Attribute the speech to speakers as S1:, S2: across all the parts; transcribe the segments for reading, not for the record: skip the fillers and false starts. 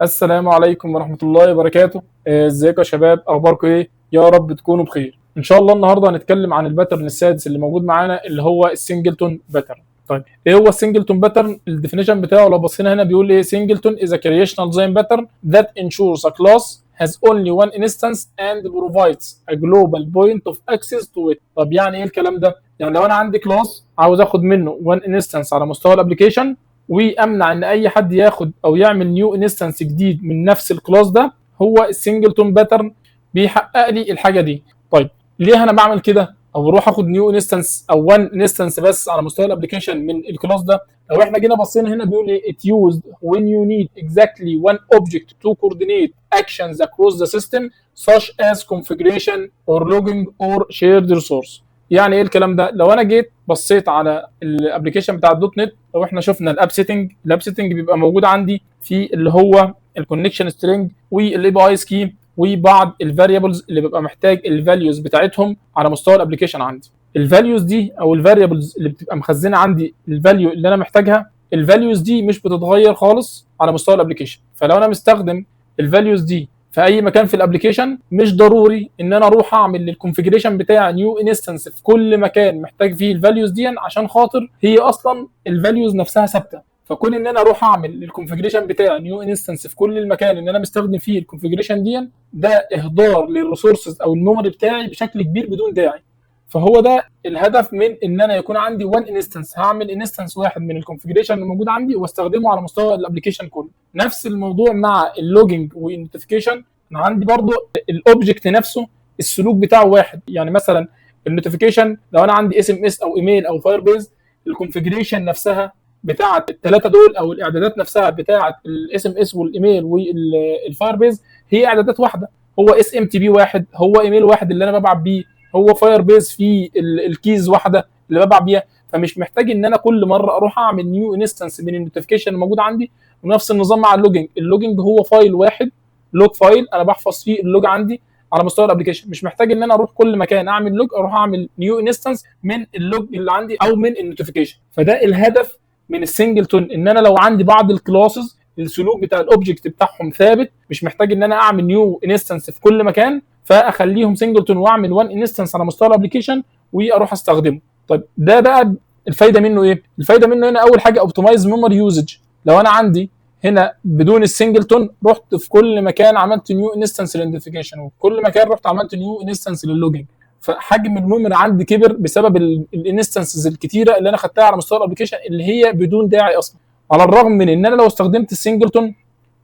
S1: السلام عليكم ورحمة الله وبركاته. ازيكم يا شباب، اخباركم ايه؟ يا رب تكونوا بخير. ان شاء الله النهارده هنتكلم عن الباترن السادس اللي موجود معانا اللي هو السنجلتون باترن. طيب ايه هو السنجلتون باترن؟ الديفينيشن بتاعه لو بصينا هنا بيقول ايه؟ سنجلتون is a creational design pattern that ensures a class has only one instance and provides a global point of access to it. طب يعني ايه الكلام ده؟ يعني لو انا عندي كلاس عاوز اخد منه one instance على مستوى الابلكيشن، وامنع ان اي حد ياخد او يعمل نيو انستنس جديد من نفس الكلاس ده، هو السنجلتون باترن بيحقق لي الحاجه دي. طيب ليه انا بعمل كده او بروح اخد نيو انستنس او وان انستنس بس على مستوى الابلكيشن من الكلاس ده؟ لو احنا جينا بصينا هنا بيقول ايه؟ it used when you need exactly one object to coordinate actions across the system such as configuration or logging or shared resource. يعني ايه الكلام ده؟ لو انا جيت بصيت على الابلكيشن بتاع الدوت نت، لو احنا شفنا الاب سيتنج بيبقى موجود عندي في اللي هو الكونكشن سترينج والاي بي اي سكيم وبعض الفاريبلز اللي بيبقى محتاج الفاليوز بتاعتهم على مستوى الابلكيشن عندي. الفاليوز دي او الفاريبلز اللي بتبقى مخزنه عندي الفاليو اللي انا محتاجها، الفاليوز دي مش بتتغير خالص على مستوى الابلكيشن. فلو انا مستخدم الفاليوز دي في اي مكان في الابلكيشن، مش ضروري ان انا اروح اعمل للكونفيجريشن بتاع نيو انستنس في كل مكان محتاج فيه الفاليوز دي، عشان خاطر هي اصلا الفاليوز نفسها ثابته. فكون ان انا اروح اعمل للكونفيجريشن بتاع نيو انستنس في كل المكان ان انا مستخدم فيه الكونفيجريشن دي، ده اهدار للريسورسز او الميموري بتاعي بشكل كبير بدون داعي. فهو ده الهدف من ان انا يكون عندي وان انستنس، هعمل انستنس واحد من الكونفيجريشن اللي موجود عندي واستخدمه على مستوى الابلكيشن كله. نفس الموضوع مع اللوجينج والنوتيفيكيشن. انا عندي برضو الاوبجكت نفسه السلوك بتاعه واحد. يعني مثلا النوتيفيكيشن لو انا عندي اس ام اس او ايميل او فاير بيز، الكونفيجريشن نفسها بتاعه الثلاثه دول او الاعدادات نفسها بتاعه الاس ام اس والايميل والفاير بيز هي اعدادات واحده. هو اس ام تي بي واحد، هو ايميل واحد اللي انا ببعت بيه، هو فاير بيز فيه الكيز واحده اللي ببعت بيها. فمش محتاج ان انا كل مره اروح اعمل نيو انستنس من النوتيفيكيشن الموجود عندي. ونفس النظام مع اللوجينج هو فايل واحد، لوج فايل انا بحفظ فيه اللوج عندي على مستوى الابلكيشن. مش محتاج ان انا اروح كل مكان اعمل لوج، اروح اعمل نيو انستنس من اللوج اللي عندي او من النوتيفيكيشن. فده الهدف من السنجلتون، ان انا لو عندي بعض الكلاسز السلوك بتاع الاوبجكت بتاعهم ثابت، مش محتاج ان انا اعمل نيو انستنس في كل مكان، فاخليهم سنجلتون واعمل وان انستنس على مستوى الابلكيشن واروح استخدمه. طيب ده بقى الفايده منه ايه؟ الفايده منه هنا اول حاجه اوبتمايز ميموري يوزج. لو انا عندي هنا بدون السنجلتون رحت في كل مكان عملت نيو انستنس للايدنتيفيكيشن، وفي كل مكان رحت عملت نيو انستنس لللوجينج، فحجم الميموري عندي كبر بسبب الانستنسز الكتيره اللي انا خدتها على مستوى الابلكيشن اللي هي بدون داعي اصلا. على الرغم من ان انا لو استخدمت السنجلتون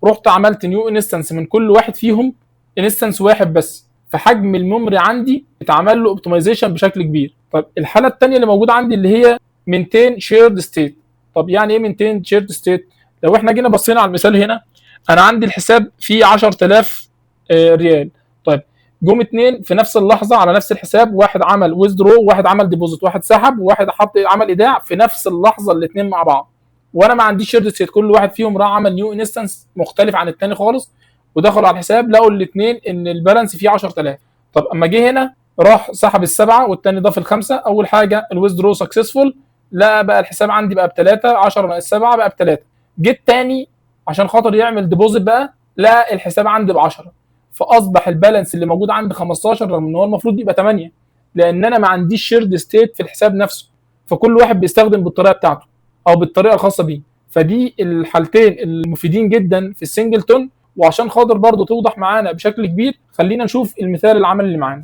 S1: رحت عملت نيو انستنس من كل واحد فيهم انستنس واحد بس، فحجم الميموري عندي اتعمل له اوبتمايزيشن بشكل كبير. طب الحاله الثانيه اللي موجوده عندي اللي هي مينتين شيرد ستيت. طب يعني ايه مينتين شيرد ستيت؟ لو احنا جينا بصينا على المثال هنا، انا عندي الحساب فيه 10000 ريال. طيب جم اتنين في نفس اللحظه على نفس الحساب، واحد عمل ويزدرو وواحد عمل ديبوزيت، واحد سحب وواحد عمل ايداع في نفس اللحظه الاثنين مع بعض، وانا ما عنديش شيرد ستيت. كل واحد فيهم راح عمل نيو انستنس مختلف عن الثاني خالص، ودخلوا على الحساب لقوا الاثنين ان البالانس فيه 10000. طب اما جه هنا راح سحب السبعه والثاني ضاف الخمسه، اول حاجه الويزدرو سكسسفول، لا بقى الحساب عندي بقى بثلاثه، 10 ناقص 7 بقى بثلاثه. جيت تاني عشان خاطر يعمل ديبوزيت بقى، لا الحساب عندي ب 10، فاصبح البالانس اللي موجود عندي 15 رغم ان هو المفروض يبقى 8، لان انا ما عنديش شيرد ستيت في الحساب نفسه، فكل واحد بيستخدم بالطريقه بتاعته او بالطريقه الخاصه بيه. فدي الحالتين المفيدين جدا في السنجلتون. وعشان خاطر برضو توضح معانا بشكل كبير، خلينا نشوف المثال العملي اللي معانا.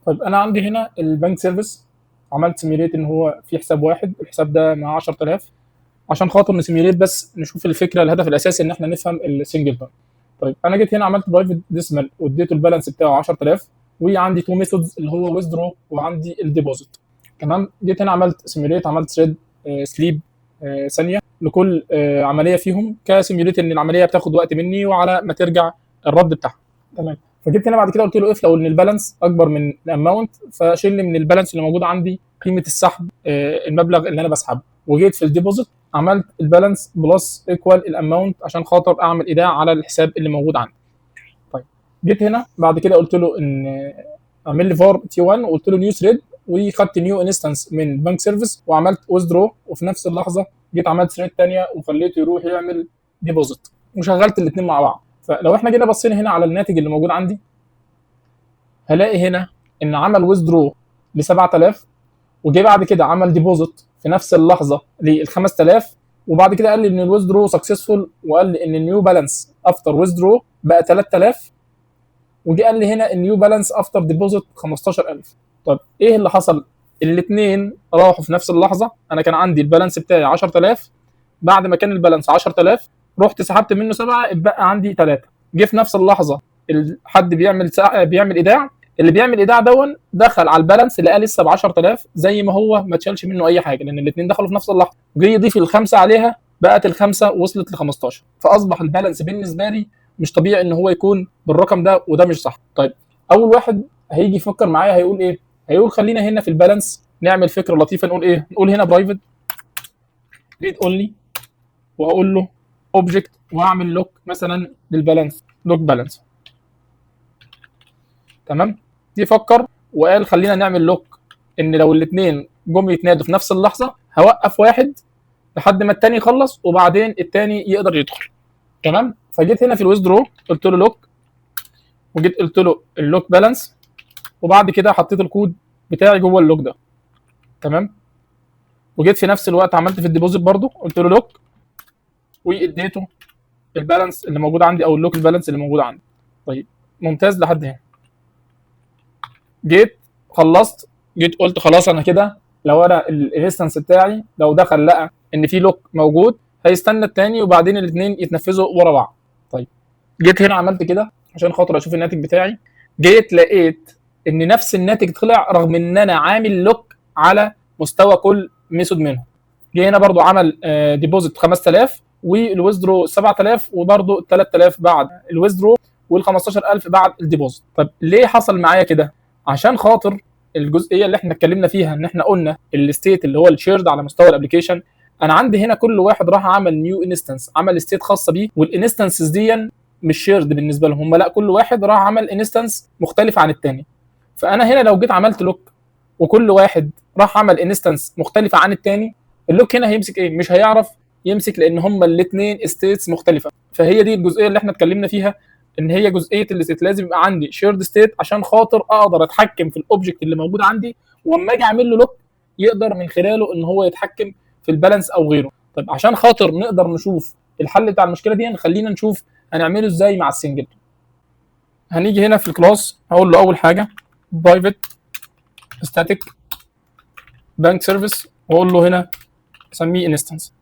S1: طيب انا عندي هنا البنك سيرفيس، عملت سيميليت ان هو في حساب واحد، الحساب ده مع 10000، عشان خاطر نسيميليت بس نشوف الفكره. الهدف الاساسي ان احنا نفهم السنجلتون. طيب انا جيت هنا عملت برايفت ديسمال واديته البالانس بتاعه 10000، وعندي تو ميثودز اللي هو ويزدرو وعندي الديبوزيت. تمام. جيت هنا عملت سيميليت، عملت ثريد سليب ثانيه لكل عمليه فيهم كسيميليت، ان العمليه بتاخد وقت مني وعلى ما ترجع الرد بتاعها. تمام. فجبت هنا بعد كده قلت له اف لو ان البالانس اكبر من الاماونت، فشيل لي من البالانس اللي موجود عندي قيمه السحب المبلغ اللي انا بسحبه. وجيت في الديبوزيت عملت البالانس بلس ايكوال الاماونت عشان خاطر اعمل ايداع على الحساب اللي موجود عندي. طيب جيت هنا بعد كده قلت له ان اعمل لي فار تي 1 وقلت له نيو ثريد، وخدت نيو انستنس من بنك سيرفيس وعملت ويزدرو، وفي نفس اللحظه جيت عملت ثريد ثانيه وخليته يروح يعمل ديبوزيت. وشغلت الاثنين مع بعض. فلو احنا جينا بصينا هنا على الناتج اللي موجود عندي، هلاقي هنا ان عمل ويزدرو ل 7000، وجي بعد كده عمل ديبوزيت في نفس اللحظه لل 5000، وبعد كده قال لي ان الويزدرو سكسسفول، وقال لي ان النيو بالانس افتر ويزدرو بقى 3000، وجي قال لي هنا النيو بالانس افتر ديبوزيت 15000. طب ايه اللي حصل؟ الاثنين راحوا في نفس اللحظه. انا كان عندي البالانس بتاعي 10000، بعد ما كان البالانس 10000 رحت سحبت منه 7، اتبقى عندي 3. جه في نفس اللحظه حد بيعمل ايداع، اللي بيعمل ايداع دون دخل على البالانس اللي قال لسه ب 10000 زي ما هو، ما اتشالش منه اي حاجه، لان الاثنين دخلوا في نفس اللحظه. جه يضيف الخمسه عليها، بقت الخمسه وصلت ل 15، فاصبح البالانس بالنسبه لي مش طبيعي ان هو يكون بالرقم ده، وده مش صح. طيب اول واحد هيجي يفكر معايا هيقول ايه؟ هيقول خلينا هنا في البالانس نعمل فكره لطيفه. نقول ايه؟ نقول هنا برايفت ريد اونلي، وهقول له اوبجكت، واعمل لوك مثلا للبالانس، لوك بالانس. تمام. دي فكر وقال خلينا نعمل لوك ان لو الاثنين جم يتنادوا في نفس اللحظه هوقف واحد لحد ما الثاني يخلص، وبعدين الثاني يقدر يدخل. تمام. فجيت هنا في الويزدرو قلت له لوك، وجيت قلت له اللوك بالانس، وبعد كده حطيت الكود بتاعي جوه اللوك ده. تمام. وجيت في نفس الوقت عملت في الديبوزيت برضو قلت له لوك، واديته البالانس اللي موجود عندي، او اللوك البالانس اللي موجود عندي. طيب ممتاز لحد هنا. جيت خلصت، جيت قلت خلاص انا كده لو انا الانستنس بتاعي لو دخل لقى ان في لوك موجود هيستنى الثاني، وبعدين الاثنين يتنفذوا ورا بعض. طيب جيت هنا عملت كده عشان خاطر اشوف الناتج بتاعي. جيت لقيت ان نفس الناتج طلع رغم ان انا عامل لوك على مستوى كل ميثود منهم. جه هنا برضو عمل ديبوزيت 5000 والويزدرو 7000، وبرضو 3000 بعد الويزدرو وال 15000 بعد الديبوزيت. طب ليه حصل معايا كده؟ عشان خاطر الجزئيه اللي احنا اتكلمنا فيها، ان احنا قلنا الستيت اللي هو الشيرد على مستوى الابلكيشن. انا عندي هنا كل واحد راح عمل نيو انستنس، عمل ستيت خاصه بيه، والانستنسز دي مش شيرد بالنسبه لهم هم، لا كل واحد راح عمل انستنس مختلف عن الثاني. فانا هنا لو جيت عملت لوك وكل واحد راح عمل انستنس مختلفه عن الثاني، اللوك هنا هيمسك ايه؟ مش هيعرف يمسك، لان هما الاثنين ستيتس مختلفه. فهي دي الجزئيه اللي احنا اتكلمنا فيها، ان هي جزئيه الستيت لازم يبقى عندي شيرد ستيت عشان خاطر اقدر اتحكم في الاوبجكت اللي موجود عندي، واما اجي اعمل له لوك يقدر من خلاله ان هو يتحكم في البالانس او غيره. طيب عشان خاطر نقدر نشوف الحل بتاع المشكله دي، خلينا نشوف هنعمله ازاي مع السنجل. هنيجي هنا في الكلاس هقول له اول حاجه برايفت ستاتيك بانك سيرفيس، واقول له هنا اسميه انستنس.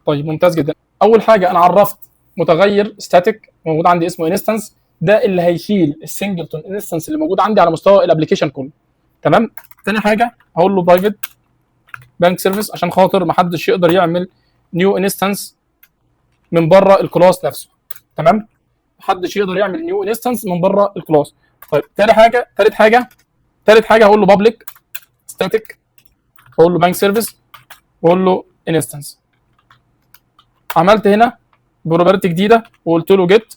S1: طيب ممتاز جدا. اول حاجه انا عرفت متغير ستاتيك موجود عندي اسمه انستنس، ده اللي هيشيل السنجلتون انستنس اللي موجود عندي على مستوى الابلكيشن كله. تمام. تاني حاجه هقول له برايفت بانك سيرفيس عشان خاطر ما حدش يقدر يعمل نيو انستنس من بره الكلاس نفسه. تمام. محدش يقدر يعمل نيو انستنس من بره الكلاس. طيب ثالث حاجه هقول له بابليك ستاتيك، هقول له بانك سيرفيس، واقول له انستنس. عملت هنا بروبرتي جديده وقلت له جيت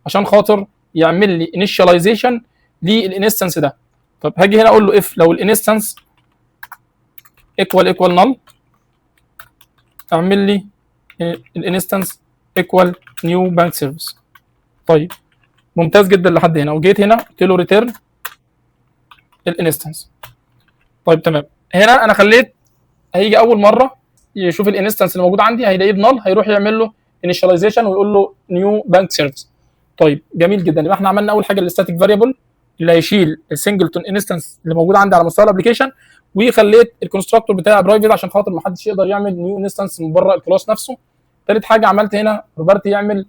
S1: عشان خاطر يعمل لي انيشاليزيشن للانستنس ده. طب هاجي هنا اقول له اف لو الانستنس ايكوال نل، اعمل لي الانستنس ايكوال نيو بانك سيرفيس. طيب ممتاز جدا لحد هنا. وجيت هنا قلت له ريتيرن الانستنس. طيب تمام. هنا انا خليت هيجي اول مره يشوف الانستنس اللي موجود عندي هيلاقيه بنل، هيروح يعمل له انيشاليزيشن ويقول له نيو بانك سيرفيس. طيب جميل جدا. يبقى احنا عملنا اول حاجه الستاتيك فاريبل اللي هيشيل السنجلتون انستنس اللي موجود عندي على مستوى الابلكيشن، وخليت الكونستراكتور بتاعي برايفت عشان خاطر ما حدش يقدر يعمل نيو انستنس من بره الكلاس نفسه. ثالث حاجه عملت هنا روبرتي يعمل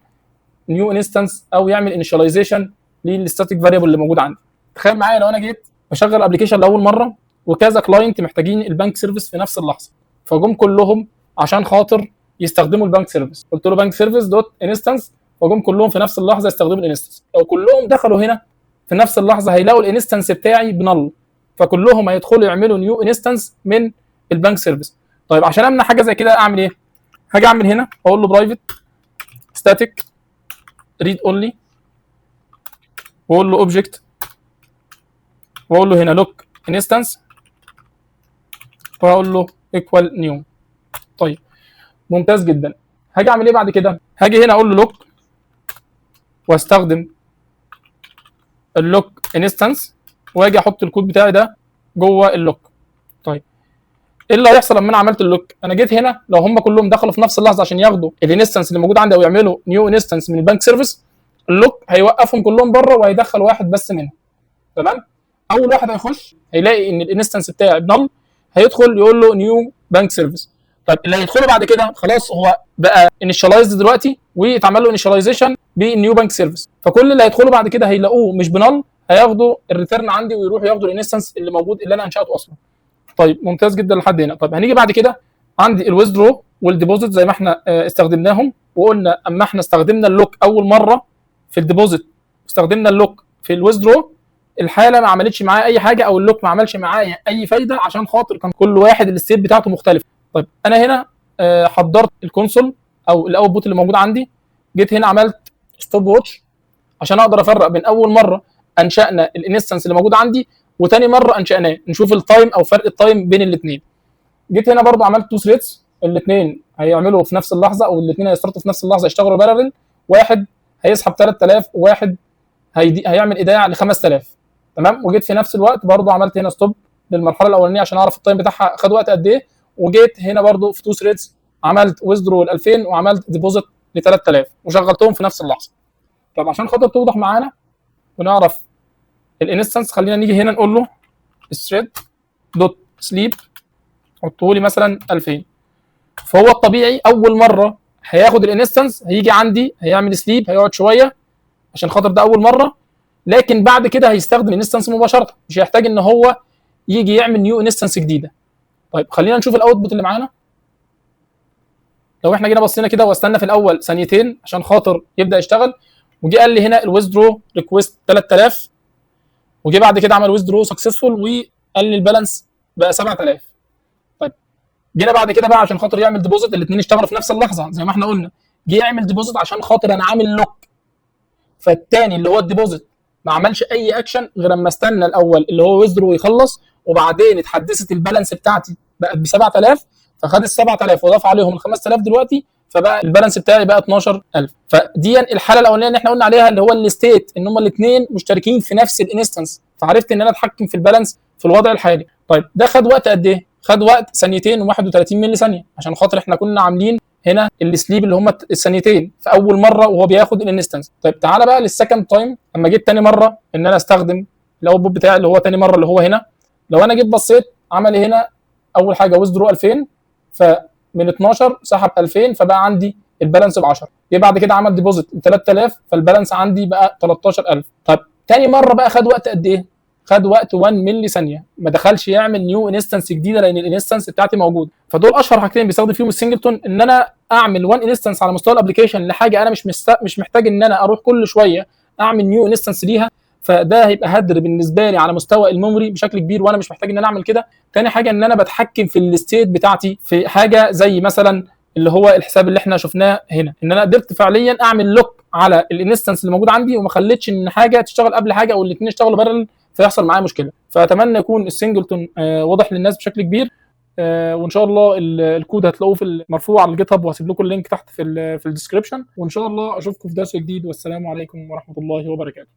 S1: نيو انستنس او يعمل انيشاليزيشن للستاتيك فاريبل اللي موجود عندي. تخيل معايا لو انا جيت بشغل ابلكيشن لاول مره وكذا كلاينت محتاجين البنك سيرفيس في نفس اللحظه، فجم كلهم عشان خاطر يستخدموا البنك سيرفيس، قلت له بنك سيرفيس دوت انستنس، فجم كلهم في نفس اللحظه يستخدموا الانستنس. لو كلهم دخلوا هنا في نفس اللحظه هيلاقوا الانستنس بتاعي بنل، فكلهم هيدخلوا يعملوا نيو انستنس من البنك سيرفيس. طيب عشان امنع حاجه زي كده اعمل ايه؟ هاجي اعمل هنا اقول له برايفت ستاتيك ريد اونلي، واقول له اوبجكت، واقول له هنا لوك انستنس، وهقول له ايكوال نيو. طيب ممتاز جدا. هاجي اعمل ايه بعد كده؟ هاجي هنا اقول له لوك واستخدم اللوك انستنس واجي احط الكود بتاعي ده جوه اللوك. طيب ايه اللي هيحصل لما انا عملت اللوك؟ انا جيت هنا لو هم كلهم دخلوا في نفس اللحظه عشان ياخدوا الانستنس اللي موجود عندي او يعملوا نيو انستنس من البنك سيرفيس، اللوك هيوقفهم كلهم بره وهيدخل واحد بس منهم. تمام؟ اول واحد هيخش هيلاقي ان الانستنس بتاعي بنل، هيدخل يقول له نيو بنك سيرفيس. طيب اللي هيدخلوا بعد كده خلاص هو بقى انيشاليزد دلوقتي ويتعمل له انيشاليزيشن بالنيو بنك سيرفيس، فكل اللي هيدخلوا بعد كده هيلاقوه مش بنل، هياخدوا الريتيرن عندي ويروحوا ياخدوا الانستنس اللي موجود اللي انا انشاته اصلا. طيب ممتاز جدا لحد هنا. طيب هنيجي بعد كده عندي الويزدرو والديبوزيت زي ما احنا استخدمناهم، وقلنا اما احنا استخدمنا اللوك اول مره في الديبوزيت واستخدمنا اللوك في الويزدرو، الحاله ما عملتش معايا اي حاجه او اللوك ما عملش معايا اي فايده عشان خاطر كان كل واحد الستيت بتاعته مختلفه. طيب انا هنا حضرت الكونسول او الاوتبوت اللي موجود عندي، جيت هنا عملت ستوب واتش عشان اقدر افرق بين اول مره انشانا الانستنس اللي موجود عندي وتاني مره انشاناه، نشوف التايم او فرق التايم بين الاثنين. جيت هنا برضو عملت تو ثريدز، الاثنين هيعملوا في نفس اللحظه او الاثنين هيستارتوا في نفس اللحظه يشتغلوا بارلل، واحد هيسحب 3000 وواحد هيعمل ايداع ل 5000. تمام؟ وجيت في نفس الوقت برضو عملت هنا ستوب للمرحله الاولانيه عشان اعرف التايم بتاعها خد وقت قد ايه، وجيت هنا برضو في تو ثريدز عملت ويزدرو ل 2000 وعملت ديبوزيت ل 3000 وشغلتهم في نفس اللحظه. طب عشان خاطر توضح معانا ونعرف الانستنس، خلينا نيجي هنا نقول له ثريد دوت سليب حطه لي مثلا 2000. فهو الطبيعي اول مره هياخد الانستنس هيجي عندي هيعمل سليب هيقعد شويه عشان خاطر ده اول مره، لكن بعد كده هيستخدم الانستنس مباشره، مش هيحتاج ان هو يجي يعمل نيو انستنس جديده. طيب خلينا نشوف الاوتبوت اللي معانا. لو احنا جينا بصينا كده واستنى في الاول ثانيتين عشان خاطر يبدا يشتغل، وجي قال لي هنا الويزدرو ريكويست 3000، وجي بعد كده عمل ويزدرو سكسسفول وقال لي البالانس بقى 7000. طيب جينا بعد كده بقى عشان خاطر يعمل ديبوزيت، الاثنين اشتغلوا في نفس اللحظه زي ما احنا قلنا، جه يعمل ديبوزيت عشان خاطر انا عامل لوك، فالثاني اللي هو الديبوزيت ما عملش اي اكشن غير اما استنى الاول اللي هو ويزدرو يخلص، وبعدين اتحدثت البالانس بتاعتي بقت ب 7000، فخد ال 7000 وضاف عليهم ال 5000 دلوقتي، فبقى البالانس بتاعي بقى 12000. فدي الحاله الاولانيه اللي احنا قلنا عليها اللي هو الستيت ان هم الاثنين مشتركين في نفس الانستنس، فعرفت ان انا اتحكم في البالانس في الوضع الحالي. طيب ده خد وقت قد ايه؟ خد وقت ثانيتين و31 ملي ثانيه عشان خاطر احنا كنا عاملين هنا السليب اللي هم الثانيتين في اول مره وهو بياخد الانستنس. طيب تعالى بقى للسكند تايم، اما جيت تاني مره ان انا استخدم الاوتبوت بتاعي اللي هو تاني مره اللي هو هنا، لو انا جيت بصيت عمل هنا اول حاجه ويزدرو 2000، فمن 12 سحب 2000 فبقى عندي البالانس ب 10. جه بعد كده عمل ديبوزيت 3000 فالبالانس عندي بقى 13000. طيب تاني مره بقى خد وقت قد ايه؟ خد وقت 1 ملي ثانيه، ما دخلش يعمل نيو انستنس جديده لان الانستنس بتاعتي موجود. فدول اشهر حاجتين بيستخدم فيهم السنجلتون، ان انا اعمل 1 انستنس على مستوى الابلكيشن لحاجه انا مش محتاج ان انا اروح كل شويه اعمل نيو انستنس ليها، فده هيبقى هدر بالنسبه لي على مستوى الميموري بشكل كبير وانا مش محتاج ان انا اعمل كده. تاني حاجه ان انا بتحكم في الستيت بتاعتي في حاجه زي مثلا اللي هو الحساب اللي احنا شفناه هنا، ان انا قدرت فعليا اعمل لوك على الانستنس اللي موجود عندي وما خليتش ان حاجه تشتغل قبل حاجه او الاثنين يشتغلوا بارل فيحصل معايا مشكله. فاتمنى يكون السنجلتون واضح للناس بشكل كبير، وان شاء الله الكود هتلاقوه في مرفوع على الجيت هاب، وهسيب لكم اللينك تحت في الديسكربشن، وان شاء الله اشوفكم في درس جديد، والسلام عليكم ورحمه الله وبركاته.